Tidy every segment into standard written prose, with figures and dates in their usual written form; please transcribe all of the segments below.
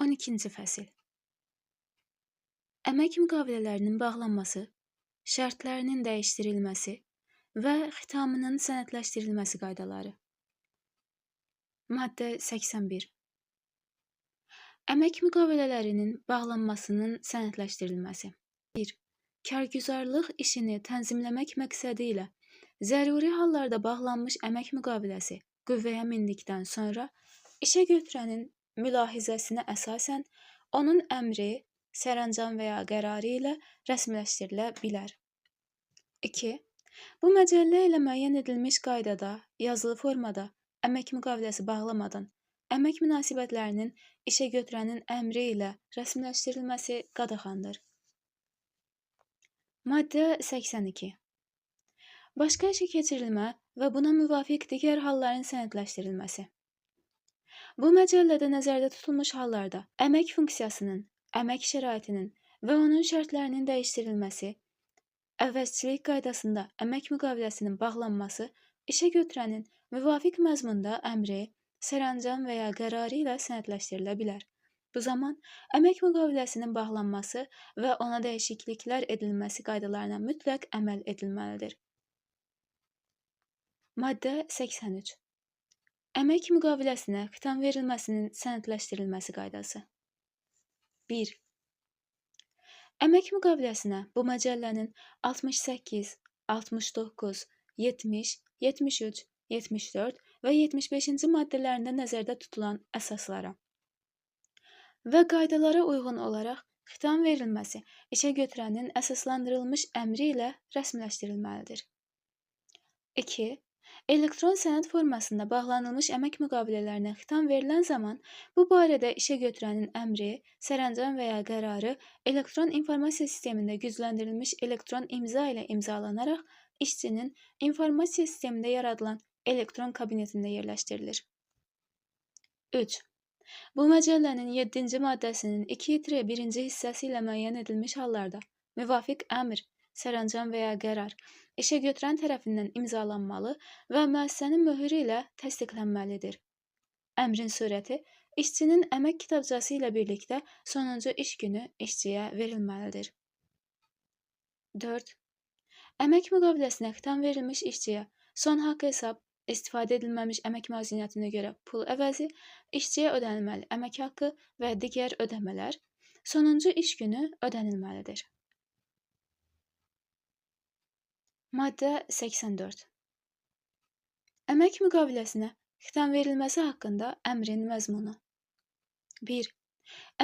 12-ci fəsil. Əmək müqavilələrinin bağlanması, şərtlərinin dəyişdirilməsi və xitamının sənədləşdirilməsi qaydaları. Maddə 81. Əmək müqavilələrinin bağlanmasının sənədləşdirilməsi. 1. Kərgüzarlıq işini tənzimləmək məqsədi ilə zəruri hallarda bağlanmış əmək müqaviləsi qüvvəyə mindikdən sonra işə götürənin mülahizəsinə əsasən onun əmri, sərəncam və ya qərarı ilə rəsmiləşdirilə bilər. 2. Bu məcəllə ilə müəyyən edilmiş qaydada, yazılı formada əmək müqaviləsi bağlamadan əmək münasibətlərinin işə götürənin əmri ilə rəsmiləşdirilməsi qadağandır. Maddə 82. Başqa işə keçirilmə və buna müvafiq digər halların sənədləşdirilməsi. Bu məcəllədə nəzərdə tutulmuş hallarda əmək funksiyasının, əmək şəraitinin və onun şərtlərinin dəyişdirilməsi, əvəzçilik qaydasında əmək müqaviləsinin bağlanması işə götürənin müvafiq məzmunda əmri, sərəncam və ya qərarı ilə sənədləşdirilə bilər. Bu zaman əmək müqaviləsinin bağlanması və ona dəyişikliklər edilməsi qaydalarına mütləq əməl edilməlidir. Maddə 83. Əmək müqaviləsinə xitam verilməsinin sənədləşdirilməsi qaydası. 1. Əmək müqaviləsinə bu məcəllənin 68, 69, 70, 73, 74 və 75-ci maddələrində nəzərdə tutulan əsaslara və qaydalara uyğun olaraq xitam verilməsi işə götürənin əsaslandırılmış əmri ilə rəsmiləşdirilməlidir. 2. Elektron sənəd formasında bağlanılmış əmək müqavilələrinə xitam verilən zaman bu barədə işə götürənin əmri, sərəncam və ya qərarı elektron informasiya sistemində gücləndirilmiş elektron imza ilə imzalanaraq işçinin informasiya sistemində yaradılan elektron kabinetində yerləşdirilir. 3. Bu məcəllənin 7-ci maddəsinin 2-1-ci hissəsi ilə müəyyən edilmiş hallarda müvafiq əmr, sərəncam və ya qərar işə götürən tərəfindən imzalanmalı və müəssisənin möhürü ilə təsdiqlənməlidir. Əmrin surəti işçinin əmək kitabçası ilə birlikdə sonuncu iş günü işçiyə verilməlidir. 4. Əmək müqaviləsinə xitam verilmiş işçiyə son haqq hesab istifadə edilməmiş əmək məzuniyyətinə görə pul əvəzi, işçiyə ödənilməli əmək haqqı və digər ödəmələr sonuncu iş günü ödənilməlidir. Maddə 84. Əmək müqaviləsinə xitam verilməsi haqqında əmrin məzmunu. 1.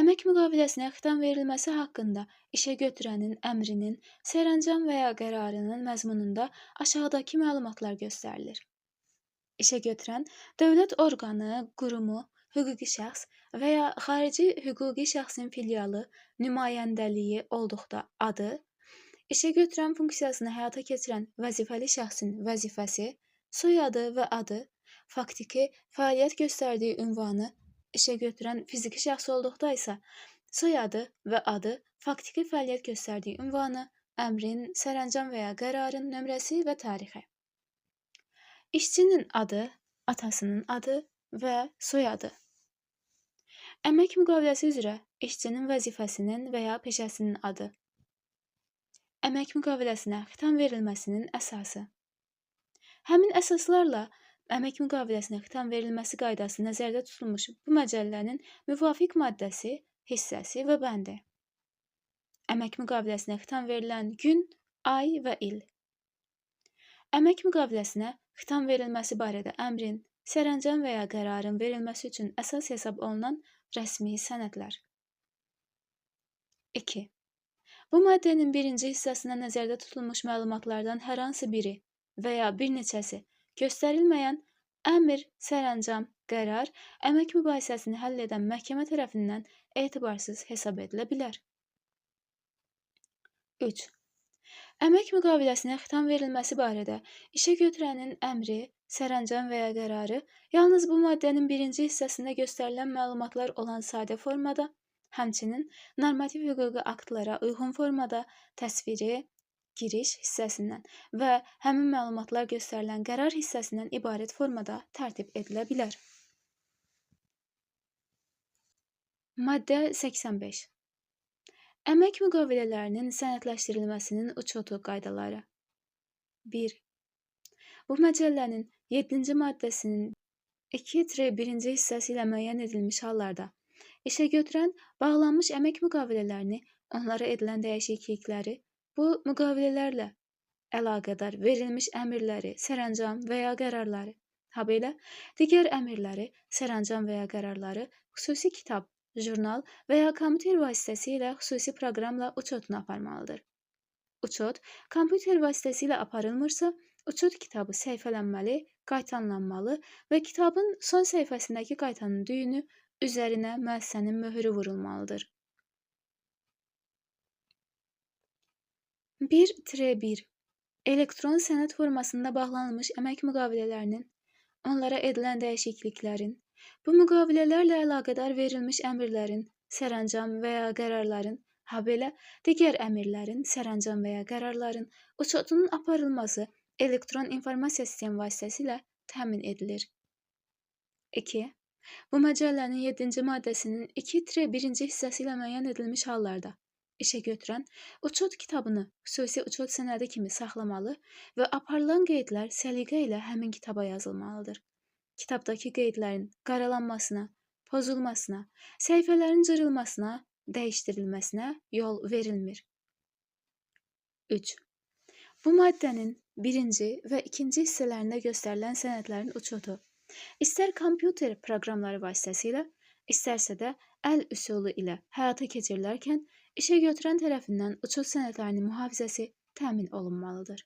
Əmək müqaviləsinə xitam verilməsi haqqında işə götürənin əmrinin, sərəncam və ya qərarının məzmununda aşağıdakı məlumatlar göstərilir. İşə götürən dövlət orqanı, qurumu, hüquqi şəxs və ya xarici hüquqi şəxsin filialı, nümayəndəliyi olduqda adı, işə götürən funksiyasını həyata keçirən vəzifəli şəxsin vəzifəsi, soyadı və adı, faktiki fəaliyyət göstərdiyi ünvanı, işə götürən fiziki şəxs olduqda isə soyadı və adı, faktiki fəaliyyət göstərdiyi ünvanı, əmrin, sərəncam və ya qərarın nömrəsi və tarixi. İşçinin adı, atasının adı və soyadı. Əmək müqaviləsi üzrə işçinin vəzifəsinin və ya peşəsinin adı. Əmək müqaviləsinə xitam verilməsinin əsası. Həmin əsaslarla əmək müqaviləsinə xitam verilməsi qaydası nəzərdə tutulmuş bu məcəllənin müvafiq maddəsi, hissəsi və bəndi. Əmək müqaviləsinə xitam verilən gün, ay və il. Əmək müqaviləsinə xitam verilməsi barədə əmrin, sərəncam və ya qərarın verilməsi üçün əsas hesab olunan rəsmi sənədlər. 2. Bu maddənin 1-ci hissəsinə nəzərdə tutulmuş məlumatlardan hər hansı biri və ya bir neçəsi göstərilməyən əmr, sərəncam, qərar əmək mübahisəsini həll edən məhkəmə tərəfindən etibarsız hesab edilə bilər. 3. Əmək müqaviləsinə xitam verilməsi barədə işə götürənin əmri, sərəncam və ya qərarı yalnız bu maddənin 1-ci hissəsində göstərilən məlumatlar olan sadə formada, həmçinin normativ hüquqi aktlara uyğun formada təsviri, giriş hissəsindən və həmin məlumatlar göstərilən qərar hissəsindən ibarət formada tərtib edilə bilər. Maddə 85. Əmək müqavilələrinin sənədləşdirilməsinin uçotu qaydaları. 1. Bu məcəllənin 7-ci maddəsinin 2-1-ci hissəsi ilə müəyyən edilmiş hallarda işəgötürən bağlanmış əmək müqavilələrini, onlara edilən dəyişiklikləri, bu müqavilələrlə əlaqədar verilmiş əmrləri, sərəncam və ya qərarları, habelə digər əmrləri, sərəncam və ya qərarları xüsusi kitab, jurnal və ya kompüter vasitəsilə xüsusi proqramla uçotuna aparmalıdır. Uçot kompüter vasitəsilə aparılmırsa, uçot kitabı səhifələnməli, qaytanlanmalı və kitabın son səhifəsindəki qaytanın düyünü üzərinə müəssisənin möhrü vurulmalıdır. 1-1. Elektron sənəd formasında bağlanılmış əmək müqavilələrinin, onlara edilən dəyişikliklərin, bu müqavilələrlə əlaqədar verilmiş əmrlərin, sərəncam və ya qərarların, habelə digər əmrlərin, sərəncam və ya qərarların uçotunun aparılması elektron informasiya sistemi vasitəsilə təmin edilir. 2. Bu məcəllənin 7-ci maddəsinin 2-1-ci hissəsi ilə müəyyən edilmiş hallarda işəgötürən uçot kitabını xüsusi uçot sənədi kimi saxlamalı və aparılan qeydlər səliqə ilə həmin kitaba yazılmalıdır. Kitabdakı qeydlərin qaralanmasına, pozulmasına, səhifələrin cırılmasına, dəyişdirilməsinə yol verilmir. 3. Bu maddənin 1-ci və 2-ci hissələrində göstərilən sənədlərin uçotu istər kompüter proqramları vasitəsilə, istərsə də əl üsulu ilə həyata keçirilərkən işəgötürən tərəfindən uçot sənədlərinin mühafizəsi təmin olunmalıdır.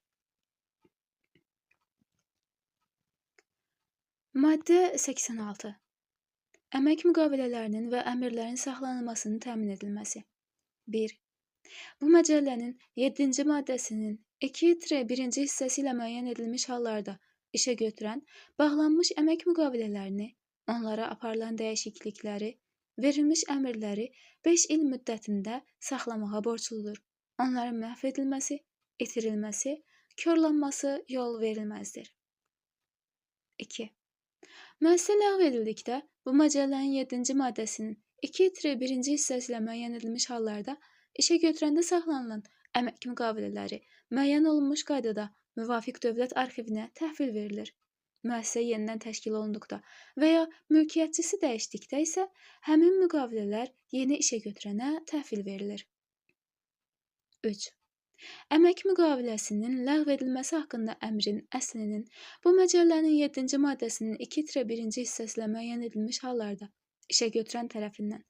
Maddə 86. Əmək müqavilələrinin və əmrlərin saxlanılmasının təmin edilməsi. 1. Bu məcəllənin 7-ci maddəsinin 2-1-ci hissəsi ilə müəyyən edilmiş hallarda işəgötürən bağlanmış əmək müqavilələrini, onlara aparılan dəyişiklikləri, verilmiş əmrləri 5 il müddətində saxlamağa borcludur. Onların məhv edilməsi, itirilməsi, korlanması yol verilməzdir. 2. Müəssisə ləğv edildikdə, bu məcəllənin 7-ci maddəsinin 2-1-ci hissəsi ilə müəyyən edilmiş hallarda işəgötürəndə saxlanılan əmək müqavilələri müəyyən olunmuş qaydada müvafiq dövlət arxivinə təhvil verilir. Müəssisə yenidən təşkil olunduqda və ya mülkiyyətçisi dəyişdikdə isə həmin müqavilələr yeni işəgötürənə təhvil verilir. 3. Əmək müqaviləsinin ləğv edilməsi haqqında əmrin əslinin bu məcəllənin 7-ci maddəsinin 2-1-ci hissəsi ilə müəyyən edilmiş hallarda işəgötürən tərəfindən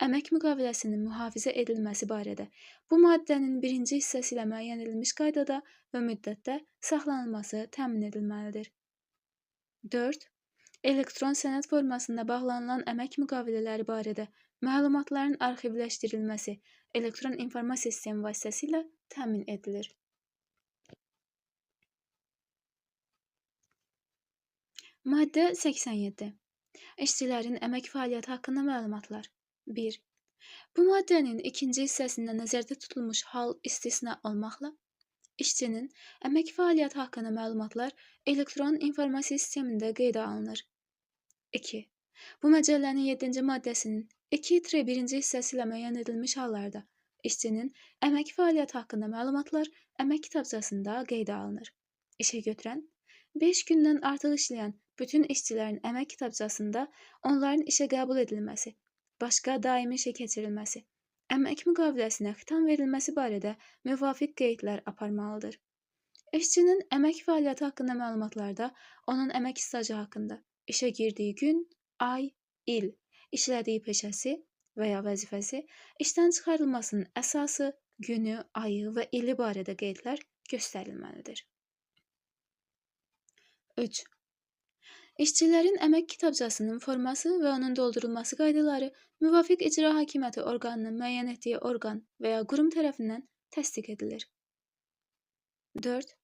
əmək müqaviləsinin mühafizə edilməsi barədə bu maddənin 1-ci hissəsi ilə müəyyən edilmiş qaydada və müddətdə saxlanılması təmin edilməlidir. 4. Elektron sənəd formasında bağlanılan əmək müqavilələri barədə məlumatların arxivləşdirilməsi elektron informasiya sistemi vasitəsilə təmin edilir. Maddə 87. İşçilərin əmək fəaliyyəti haqqında məlumatlar. 1. Bu maddənin 2-ci hissəsində nəzərdə tutulmuş hal istisna olmaqla, işçinin əmək fəaliyyəti haqqında məlumatlar elektron informasiya sistemində qeydə alınır. 2. Bu məcəllənin 7-ci maddəsinin 2-1-ci hissəsi ilə müəyyən edilmiş hallarda işçinin əmək fəaliyyəti haqqında məlumatlar əmək kitabçasında qeydə alınır. İşəgötürən 5 gündən artıq işləyən bütün işçilərin əmək kitabçasında onların işə qəbul edilməsi, başqa daimi işə keçirilməsi, əmək müqaviləsinə xitam verilməsi barədə müvafiq qeydlər aparmalıdır. İşçinin əmək fəaliyyəti haqqında məlumatlarda onun əmək stajı haqqında, işə girdiyi gün, ay, il, işlədiyi peşəsi və ya vəzifəsi, işdən çıxarılmasının əsası, günü, ayı və ili barədə qeydlər göstərilməlidir. 3. İşçilərin əmək kitabçasının forması və onun doldurulması qaydaları müvafiq icra hakimiyyəti orqanının müəyyən etdiyi orqan və ya qurum tərəfindən təsdiq edilir. 4.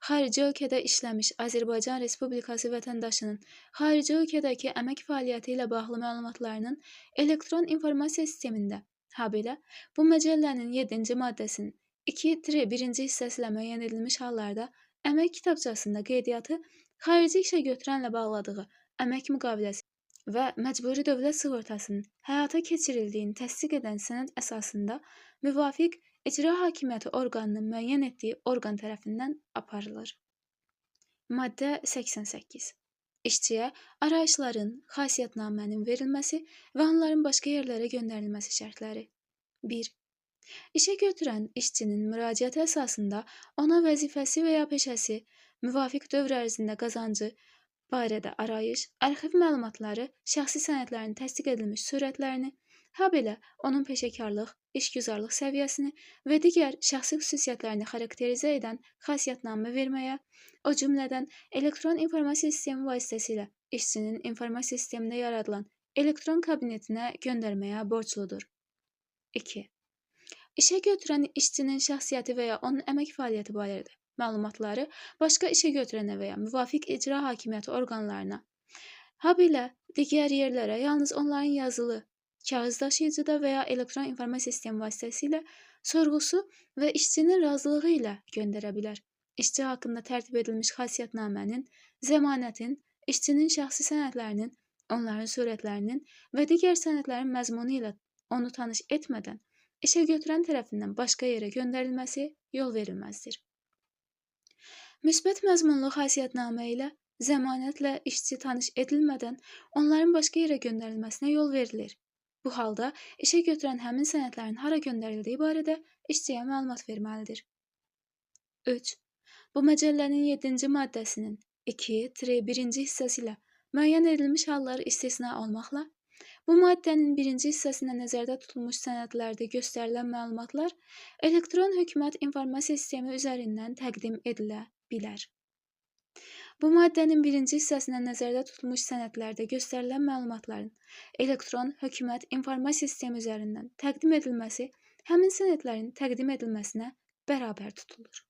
Xarici ölkədə işləmiş Azərbaycan Respublikası vətəndaşının xarici ölkədəki əmək fəaliyyəti ilə bağlı məlumatlarının elektron informasiya sistemində, habelə bu məcəllənin 7-ci maddəsinin 2-1-ci hissəsi ilə müəyyən edilmiş hallarda əmək kitabçasında qeydiyyatı xarici işə götürənlə bağladığı əmək müqaviləsi və məcburi dövlət sığortasının həyata keçirildiyini təsdiq edən sənəd əsasında müvafiq icra hakimiyyəti orqanının müəyyən etdiyi orqan tərəfindən aparılır. Maddə 88. İşçiyə arayışların, xasiyyətnamənin verilməsi və onların başqa yerlərə göndərilməsi şərtləri. 1. İşə götürən işçinin müraciəti əsasında ona vəzifəsi və ya peşəsi, müvafiq dövr ərzində qazancı barədə arayış, arxiv məlumatları, şəxsi sənədlərin təsdiq edilmiş sürətlərini, habelə onun peşəkarlıq, işgüzarlıq səviyyəsini və digər şəxsi xüsusiyyətlərini xarakterizə edən xasiyyətnamə verməyə, o cümlədən elektron informasiya sistemi vasitəsilə işçinin informasiya sistemində yaradılan elektron kabinetinə göndərməyə borcludur. 2. İşə götürən işçinin şəxsiyyəti və ya onun əmək fəaliyyəti barədə məlumatları başqa işə götürənə və ya müvafiq icra hakimiyyəti orqanlarına, habelə digər yerlərə yalnız onların yazılı, kağız daşıyıcıda və ya elektron informasiya sistemi vasitəsilə sorğusu və işçinin razılığı ilə göndərə bilər. İşçi haqqında tərtib edilmiş xasiyyətnamənin, zəmanətin, işçinin şəxsi sənədlərinin, onların surətlərinin və digər sənədlərin məzmunu ilə onu tanış etmədən işə götürən tərəfindən başqa yerə göndərilməsi yol verilməzdir. Müsbət məzmunlu xasiyyətnamə ilə zəmanətlə işçi tanış edilmədən onların başqa yerə göndərilməsinə yol verilir. Bu halda işə götürən həmin sənədlərin hara göndərildiyi barədə işçiyə məlumat verməlidir. 3. Bu məcəllənin 7-ci maddəsinin 2-1-ci hissəsi ilə müəyyən edilmiş hallar istisna olmaqla, bu maddənin 1-ci hissəsində nəzərdə tutulmuş sənədlərdə göstərilən məlumatlar elektron hökumət informasiya sistemi üzərindən təqdim edilə bilər. Bu maddənin 1-ci hissəsində nəzərdə tutulmuş sənədlərdə göstərilən məlumatların elektron hökumət informasiya sistemi üzərindən təqdim edilməsi həmin sənədlərin təqdim edilməsinə bərabər tutulur.